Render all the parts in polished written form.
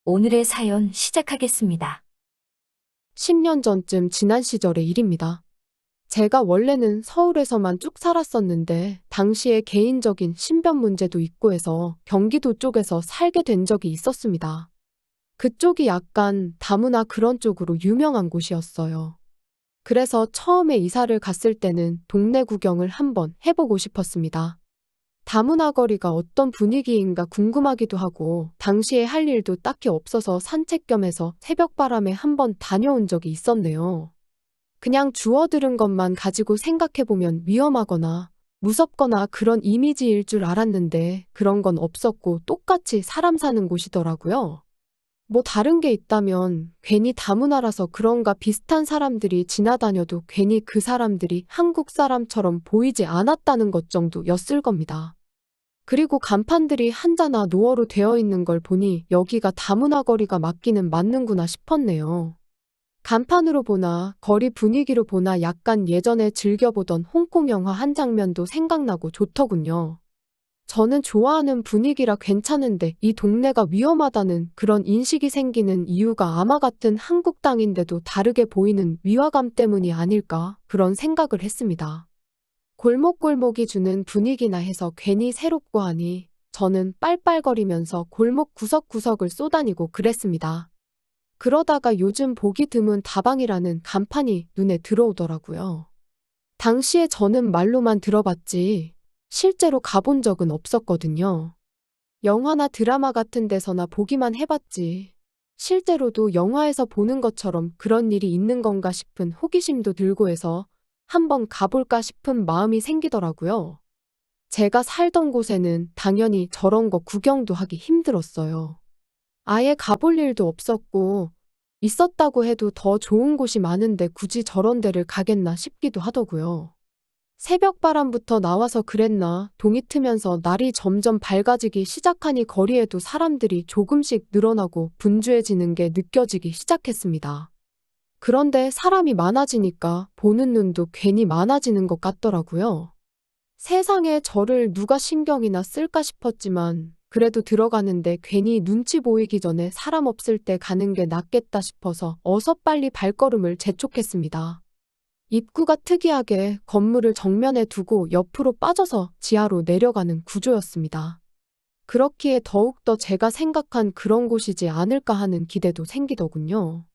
오늘의 사연 시작하겠습니다. 10년 전쯤 지난 시절의 일입니다. 제가 원래는 서울에서만 쭉 살았었는데 당시에 개인적인 신변 문제도 있고 해서 경기도 쪽에서 살게 된 적이 있었습니다. 그쪽이 약간 다문화 그런 쪽으로 유명한 곳이었어요. 그래서 처음에 이사를 갔을 때는 동네 구경을 한번 해보고 싶었습니다. 다문화 거리가 어떤 분위기인가 궁금하기도 하고 당시에 할 일도 딱히 없어서 산책 겸 해서 새벽바람에 한번 다녀온 적이 있었네요. 그냥 주워 들은 것만 가지고 생각해보면 위험하거나 무섭거나 그런 이미지일 줄 알았는데 그런 건 없었고 똑같이 사람 사는 곳이더라고요. 뭐 다른 게 있다면 괜히 다문화라서 그런가 비슷한 사람들이 지나다녀도 괜히 그 사람들이 한국 사람처럼 보이지 않았다는 것 정도였을 겁니다. 그리고 간판들이 한자나 노어로 되어 있는 걸 보니 여기가 다문화 거리가 맞기는 맞는구나 싶었네요. 간판으로 보나 거리 분위기로 보나 약간 예전에 즐겨보던 홍콩 영화 한 장면도 생각나고 좋더군요. 저는 좋아하는 분위기라 괜찮은데 이 동네가 위험하다는 그런 인식이 생기는 이유가 아마 같은 한국 땅인데도 다르게 보이는 위화감 때문이 아닐까 그런 생각을 했습니다. 골목골목이 주는 분위기나 해서 괜히 새롭고 하니 저는 빨빨거리면서 골목 구석구석을 쏘다니고 그랬습니다. 그러다가 요즘 보기 드문 다방이라는 간판이 눈에 들어오더라고요. 당시에 저는 말로만 들어봤지 실제로 가본 적은 없었거든요. 영화나 드라마 같은 데서나 보기만 해봤지. 실제로도 영화에서 보는 것처럼 그런 일이 있는 건가 싶은 호기심도 들고 해서 한번 가볼까 싶은 마음이 생기더라고요. 제가 살던 곳에는 당연히 저런 거 구경도 하기 힘들었어요. 아예 가볼 일도 없었고, 있었다고 해도 더 좋은 곳이 많은데 굳이 저런 데를 가겠나 싶기도 하더고요. 새벽 바람부터 나와서 그랬나 동이 트면서 날이 점점 밝아지기 시작하니 거리에도 사람들이 조금씩 늘어나고 분주해지는 게 느껴지기 시작했습니다. 그런데 사람이 많아지니까 보는 눈도 괜히 많아지는 것 같더라고요. 세상에 저를 누가 신경이나 쓸까 싶었지만 그래도 들어가는데 괜히 눈치 보이기 전에 사람 없을 때 가는 게 낫겠다 싶어서 어서 빨리 발걸음을 재촉했습니다. 입구가 특이하게 건물을 정면에 두고 옆으로 빠져서 지하로 내려가는 구조였습니다. 그렇기에 더욱더 제가 생각한 그런 곳이지 않을까 하는 기대도 생기더군요.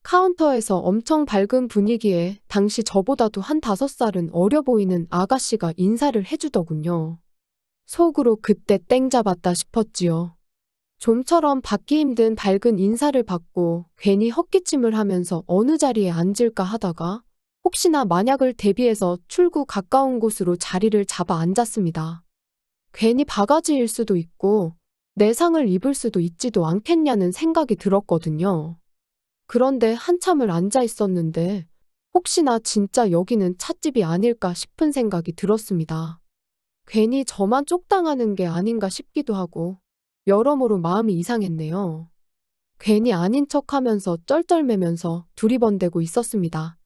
카운터에서 엄청 밝은 분위기에 당시 저보다도 한 5살은 어려 보이는 아가씨가 인사를 해주더군요. 속으로 그때 땡 잡았다 싶었지요. 좀처럼 받기 힘든 밝은 인사를 받고 괜히 헛기침을 하면서 어느 자리에 앉을까 하다가 혹시나 만약을 대비해서 출구 가까운 곳으로 자리를 잡아 앉았습니다. 괜히 바가지일 수도 있고 내 상을 입을 수도 있지도 않겠냐는 생각이 들었거든요. 그런데 한참을 앉아 있었는데 혹시나 진짜 여기는 찻집이 아닐까 싶은 생각이 들었습니다. 괜히 저만 쪽당하는 게 아닌가 싶기도 하고 여러모로 마음이 이상했네요. 괜히 아닌 척하면서 쩔쩔매면서 두리번대고 있었습니다.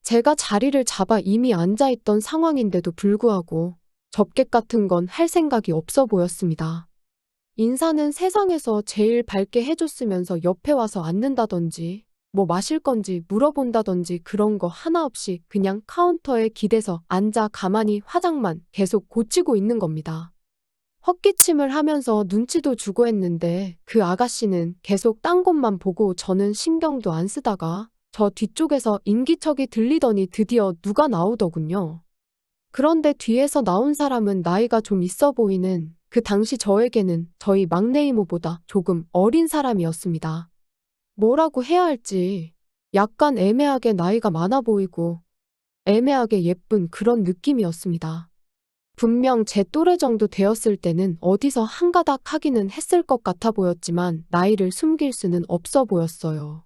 제가 자리를 잡아 이미 앉아있던 상황인데도 불구하고 접객 같은 건 할 생각이 없어 보였습니다. 인사는 세상에서 제일 밝게 해줬으면서 옆에 와서 앉는다든지 뭐 마실 건지 물어본다든지 그런 거 하나 없이 그냥 카운터에 기대서 앉아 가만히 화장만 계속 고치고 있는 겁니다. 헛기침을 하면서 눈치도 주고 했는데 그 아가씨는 계속 딴 곳만 보고 저는 신경도 안 쓰다가 저 뒤쪽에서 인기척이 들리더니 드디어 누가 나오더군요. 그런데 뒤에서 나온 사람은 나이가 좀 있어 보이는 그 당시 저에게는 저희 막내 이모보다 조금 어린 사람이었습니다. 뭐라고 해야 할지 약간 애매하게 나이가 많아 보이고 애매하게 예쁜 그런 느낌이었습니다. 분명 제 또래 정도 되었을 때는 어디서 한가닥 하기는 했을 것 같아 보였지만 나이를 숨길 수는 없어 보였어요.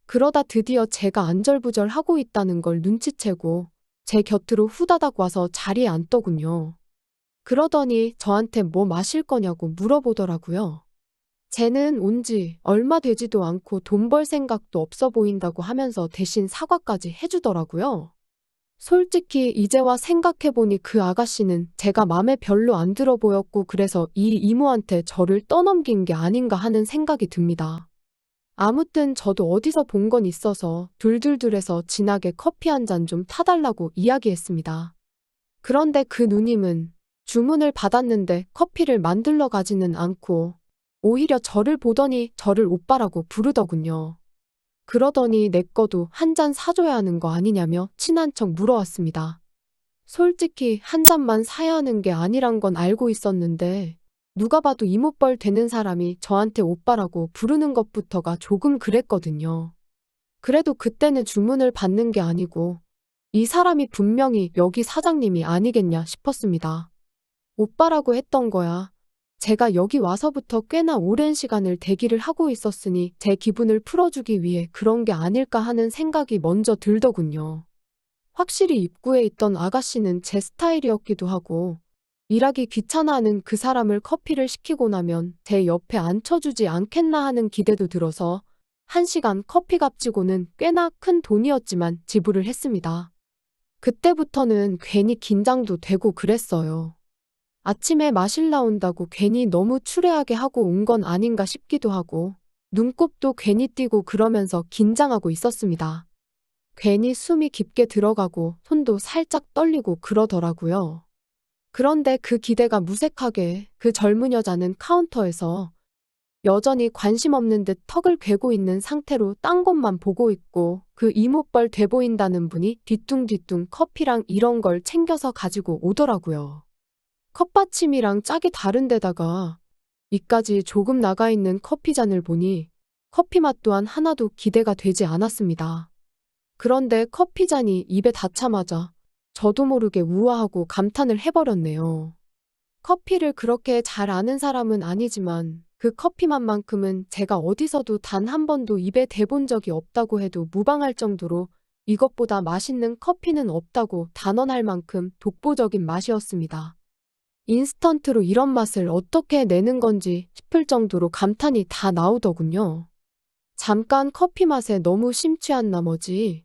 그러다 드디어 제가 안절부절하고 있다는 걸 눈치채고 제 곁으로 후다닥 와서 자리에 앉더군요. 그러더니 저한테 뭐 마실 거냐고 물어보더라고요. 쟤는 온지 얼마 되지도 않고 돈 벌 생각도 없어 보인다고 하면서 대신 사과까지 해주더라고요. 솔직히 이제와 생각해보니 그 아가씨는 제가 맘에 별로 안 들어 보였고 그래서 이 이모한테 저를 떠넘긴 게 아닌가 하는 생각이 듭니다. 아무튼 저도 어디서 본 건 있어서 둘둘둘해서 진하게 커피 한 잔 좀 타달라고 이야기했습니다. 그런데 그 누님은 주문을 받았는데 커피를 만들러 가지는 않고 오히려 저를 보더니 저를 오빠라고 부르더군요. 그러더니 내 거도 한 잔 사줘야 하는 거 아니냐며 친한 척 물어왔습니다. 솔직히 한 잔만 사야 하는 게 아니란 건 알고 있었는데 누가 봐도 이모뻘 되는 사람이 저한테 오빠라고 부르는 것부터가 조금 그랬거든요. 그래도 그때는 주문을 받는 게 아니고 이 사람이 분명히 여기 사장님이 아니겠냐 싶었습니다. 오빠라고 했던 거야. 제가 여기 와서부터 꽤나 오랜 시간을 대기를 하고 있었으니 제 기분을 풀어주기 위해 그런 게 아닐까 하는 생각이 먼저 들더군요. 확실히 입구에 있던 아가씨는 제 스타일이었기도 하고 일하기 귀찮아하는 그 사람을 커피를 시키고 나면 제 옆에 앉혀주지 않겠나 하는 기대도 들어서 1시간 커피 값치고는 꽤나 큰 돈이었지만 지불을 했습니다. 그때부터는 괜히 긴장도 되고 그랬어요. 아침에 마실 나온다고 괜히 너무 추레하게 하고 온 건 아닌가 싶기도 하고 눈곱도 괜히 띄고 그러면서 긴장하고 있었습니다. 괜히 숨이 깊게 들어가고 손도 살짝 떨리고 그러더라고요. 그런데 그 기대가 무색하게 그 젊은 여자는 카운터에서 여전히 관심 없는 듯 턱을 괴고 있는 상태로 딴 곳만 보고 있고 그 이모뻘 돼 보인다는 분이 뒤뚱뒤뚱 커피랑 이런 걸 챙겨서 가지고 오더라고요. 컵받침이랑 짝이 다른데다가 이까지 조금 나가 있는 커피잔을 보니 커피 맛 또한 하나도 기대가 되지 않았습니다. 그런데 커피잔이 입에 닿자마자 저도 모르게 우아하고 감탄을 해버렸네요. 커피를 그렇게 잘 아는 사람은 아니지만 그 커피 맛만큼은 제가 어디서도 단 한 번도 입에 대본 적이 없다고 해도 무방할 정도로 이것보다 맛있는 커피는 없다고 단언할 만큼 독보적인 맛이었습니다. 인스턴트로 이런 맛을 어떻게 내는 건지 싶을 정도로 감탄이 다 나오더군요. 잠깐 커피 맛에 너무 심취한 나머지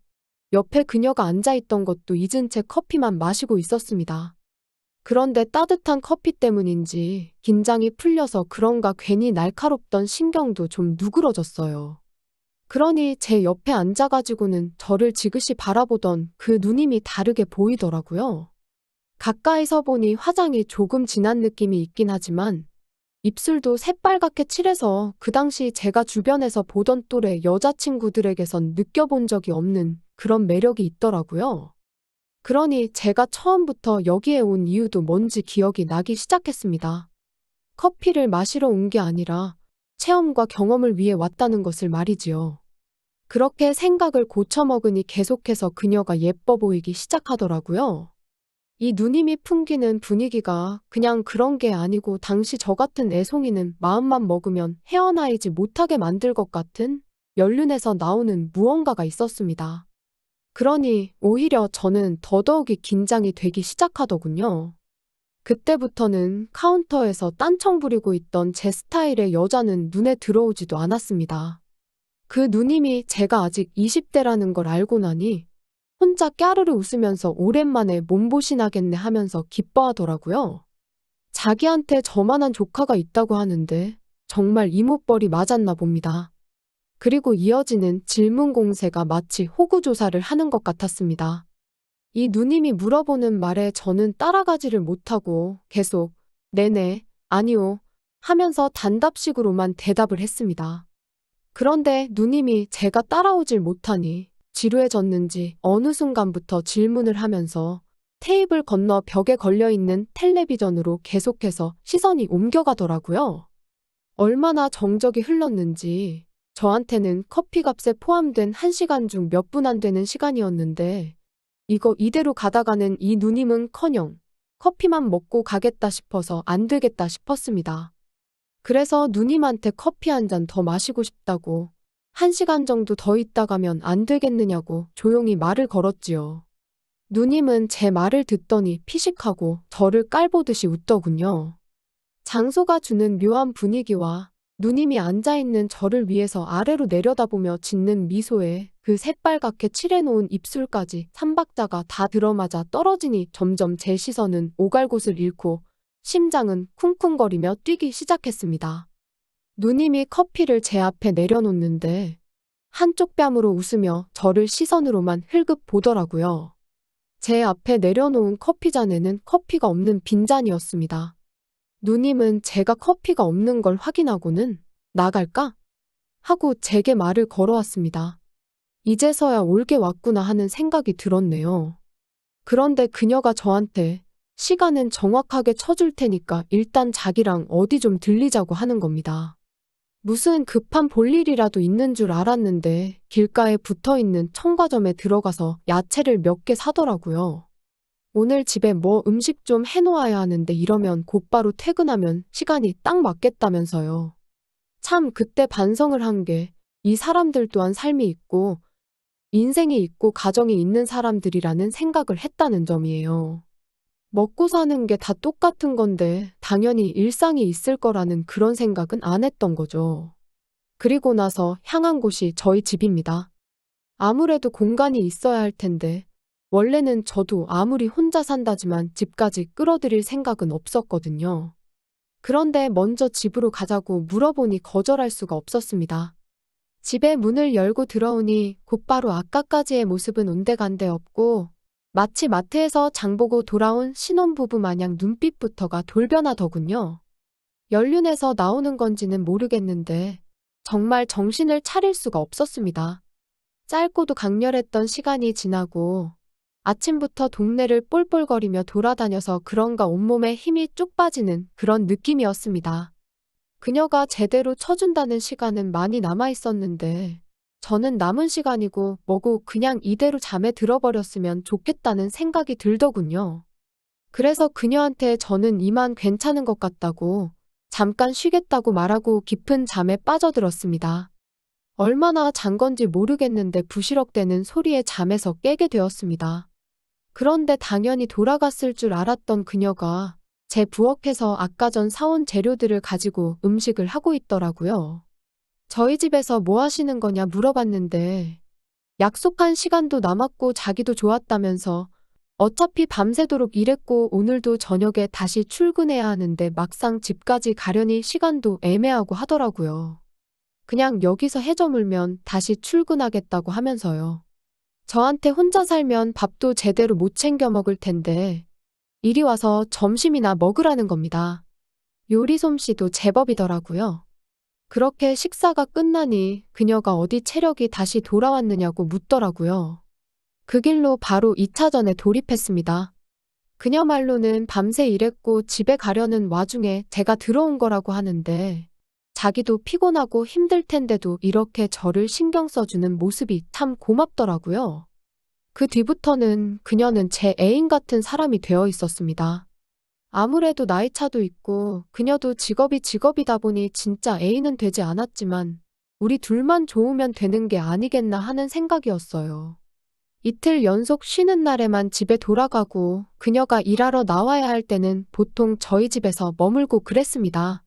옆에 그녀가 앉아있던 것도 잊은 채 커피만 마시고 있었습니다. 그런데 따뜻한 커피 때문인지 긴장이 풀려서 그런가 괜히 날카롭던 신경도 좀 누그러졌어요. 그러니 제 옆에 앉아가지고는 저를 지그시 바라보던 그 누님이 다르게 보이더라고요. 가까이서 보니 화장이 조금 진한 느낌이 있긴 하지만 입술도 새빨갛게 칠해서 그 당시 제가 주변에서 보던 또래 여자친구들에게선 느껴본 적이 없는 그런 매력이 있더라고요. 그러니 제가 처음부터 여기에 온 이유도 뭔지 기억이 나기 시작했습니다. 커피를 마시러 온 게 아니라 체험과 경험을 위해 왔다는 것을 말이지요. 그렇게 생각을 고쳐먹으니 계속해서 그녀가 예뻐 보이기 시작하더라고요. 이 누님이 풍기는 분위기가 그냥 그런 게 아니고 당시 저 같은 애송이는 마음만 먹으면 헤어나이지 못하게 만들 것 같은 연륜에서 나오는 무언가가 있었습니다. 그러니 오히려 저는 더더욱이 긴장이 되기 시작하더군요. 그때부터는 카운터에서 딴청 부리고 있던 제 스타일의 여자는 눈에 들어오지도 않았습니다. 그 누님이 제가 아직 20대라는 걸 알고 나니 혼자 까르르 웃으면서 오랜만에 몸보신하겠네 하면서 기뻐하더라고요. 자기한테 저만한 조카가 있다고 하는데 정말 이모뻘이 맞았나 봅니다. 그리고 이어지는 질문 공세가 마치 호구조사를 하는 것 같았습니다. 이 누님이 물어보는 말에 저는 따라가지를 못하고 계속 네네, 아니요 하면서 단답식으로만 대답을 했습니다. 그런데 누님이 제가 따라오질 못하니 지루해졌는지 어느 순간부터 질문을 하면서 테이블 건너 벽에 걸려있는 텔레비전으로 계속해서 시선이 옮겨가더라고요. 얼마나 정적이 흘렀는지 저한테는 커피값에 포함된 1시간 중 몇 분 안 되는 시간이었는데 이거 이대로 가다가는 이 누님은커녕 커피만 먹고 가겠다 싶어서 안 되겠다 싶었습니다. 그래서 누님한테 커피 한 잔 더 마시고 싶다고 1시간 정도 더 있다 가면 안 되겠느냐고 조용히 말을 걸었지요. 누님은 제 말을 듣더니 피식하고 저를 깔보듯이 웃더군요. 장소가 주는 묘한 분위기와 누님이 앉아있는 저를 위해서 아래로 내려다보며 짓는 미소에 그 새빨갛게 칠해놓은 입술까지 삼박자가 다 들어맞아 떨어지니 점점 제 시선은 오갈 곳을 잃고 심장은 쿵쿵거리며 뛰기 시작했습니다. 누님이 커피를 제 앞에 내려놓는데 한쪽 뺨으로 웃으며 저를 시선으로만 흘금 보더라고요. 제 앞에 내려놓은 커피잔에는 커피가 없는 빈잔이었습니다. 누님은 제가 커피가 없는 걸 확인하고는 나갈까? 하고 제게 말을 걸어왔습니다. 이제서야 올게 왔구나 하는 생각이 들었네요. 그런데 그녀가 저한테 시간은 정확하게 쳐줄 테니까 일단 자기랑 어디 좀 들리자고 하는 겁니다. 무슨 급한 볼일이라도 있는 줄 알았는데 길가에 붙어있는 첨가점에 들어가서 야채를 몇 개 사더라고요. 오늘 집에 뭐 음식 좀 해놓아야 하는데 이러면 곧바로 퇴근하면 시간이 딱 맞겠다면서요. 참 그때 반성을 한 게 이 사람들 또한 삶이 있고 인생이 있고 가정이 있는 사람들이라는 생각을 했다는 점이에요. 먹고 사는 게 다 똑같은 건데 당연히 일상이 있을 거라는 그런 생각은 안 했던 거죠. 그리고 나서 향한 곳이 저희 집입니다. 아무래도 공간이 있어야 할 텐데 원래는 저도 아무리 혼자 산다지만 집까지 끌어들일 생각은 없었거든요. 그런데 먼저 집으로 가자고 물어보니 거절할 수가 없었습니다. 집에 문을 열고 들어오니 곧바로 아까까지의 모습은 온데간데 없고 마치 마트에서 장보고 돌아온 신혼부부 마냥 눈빛부터가 돌변하더군요. 연륜에서 나오는 건지는 모르겠는데 정말 정신을 차릴 수가 없었습니다. 짧고도 강렬했던 시간이 지나고 아침부터 동네를 볼볼거리며 돌아다녀서 그런가 온몸에 힘이 쭉 빠지는 그런 느낌이었습니다. 그녀가 제대로 쳐준다는 시간은 많이 남아있었는데 저는 남은 시간이고 뭐고 그냥 이대로 잠에 들어버렸으면 좋겠다는 생각이 들더군요. 그래서 그녀한테 저는 이만 괜찮은 것 같다고 잠깐 쉬겠다고 말하고 깊은 잠에 빠져들었습니다. 얼마나 잔 건지 모르겠는데 부시럭대는 소리에 잠에서 깨게 되었습니다. 그런데 당연히 돌아갔을 줄 알았던 그녀가 제 부엌에서 아까 전 사온 재료들을 가지고 음식을 하고 있더라고요. 저희 집에서 뭐 하시는 거냐 물어봤는데 약속한 시간도 남았고 자기도 좋았다면서 어차피 밤새도록 일했고 오늘도 저녁에 다시 출근해야 하는데 막상 집까지 가려니 시간도 애매하고 하더라고요. 그냥 여기서 해저물면 다시 출근하겠다고 하면서요. 저한테 혼자 살면 밥도 제대로 못 챙겨 먹을 텐데 이리 와서 점심이나 먹으라는 겁니다. 요리 솜씨도 제법이더라고요. 그렇게 식사가 끝나니 그녀가 어디 체력이 다시 돌아왔느냐고 묻더라고요. 그 길로 바로 2차전에 돌입했습니다. 그녀 말로는 밤새 일했고 집에 가려는 와중에 제가 들어온 거라고 하는데 자기도 피곤하고 힘들 텐데도 이렇게 저를 신경 써주는 모습이 참 고맙더라고요. 그 뒤부터는 그녀는 제 애인 같은 사람이 되어 있었습니다. 아무래도 나이 차도 있고 그녀도 직업이다 보니 진짜 애인은 되지 않았지만 우리 둘만 좋으면 되는 게 아니겠나 하는 생각이었어요. 이틀 연속 쉬는 날에만 집에 돌아가고 그녀가 일하러 나와야 할 때는 보통 저희 집에서 머물고 그랬습니다.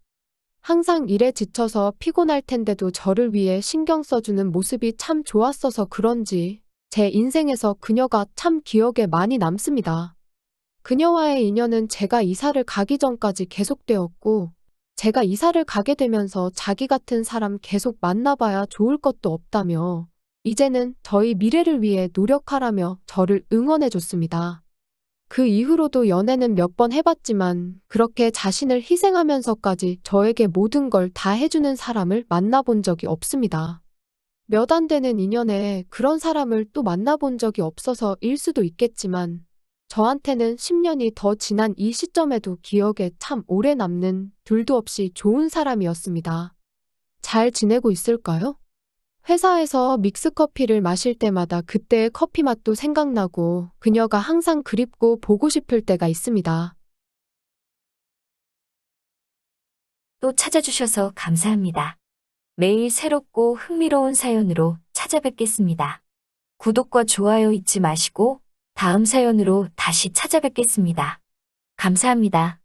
항상 일에 지쳐서 피곤할 텐데도 저를 위해 신경 써주는 모습이 참 좋았어서 그런지 제 인생에서 그녀가 참 기억에 많이 남습니다. 그녀와의 인연은 제가 이사를 가기 전까지 계속되었고 제가 이사를 가게 되면서 자기 같은 사람 계속 만나봐야 좋을 것도 없다며 이제는 저희 미래를 위해 노력하라며 저를 응원해줬습니다. 그 이후로도 연애는 몇 번 해봤지만 그렇게 자신을 희생하면서까지 저에게 모든 걸 다 해주는 사람을 만나본 적이 없습니다. 몇 안 되는 인연에 그런 사람을 또 만나본 적이 없어서일 수도 있겠지만 저한테는 10년이 더 지난 이 시점에도 기억에 참 오래 남는 둘도 없이 좋은 사람이었습니다. 잘 지내고 있을까요? 회사에서 믹스커피를 마실 때마다 그때의 커피 맛도 생각나고 그녀가 항상 그립고 보고 싶을 때가 있습니다. 또 찾아주셔서 감사합니다. 매일 새롭고 흥미로운 사연으로 찾아뵙겠습니다. 구독과 좋아요 잊지 마시고 다음 사연으로 다시 찾아뵙겠습니다. 감사합니다.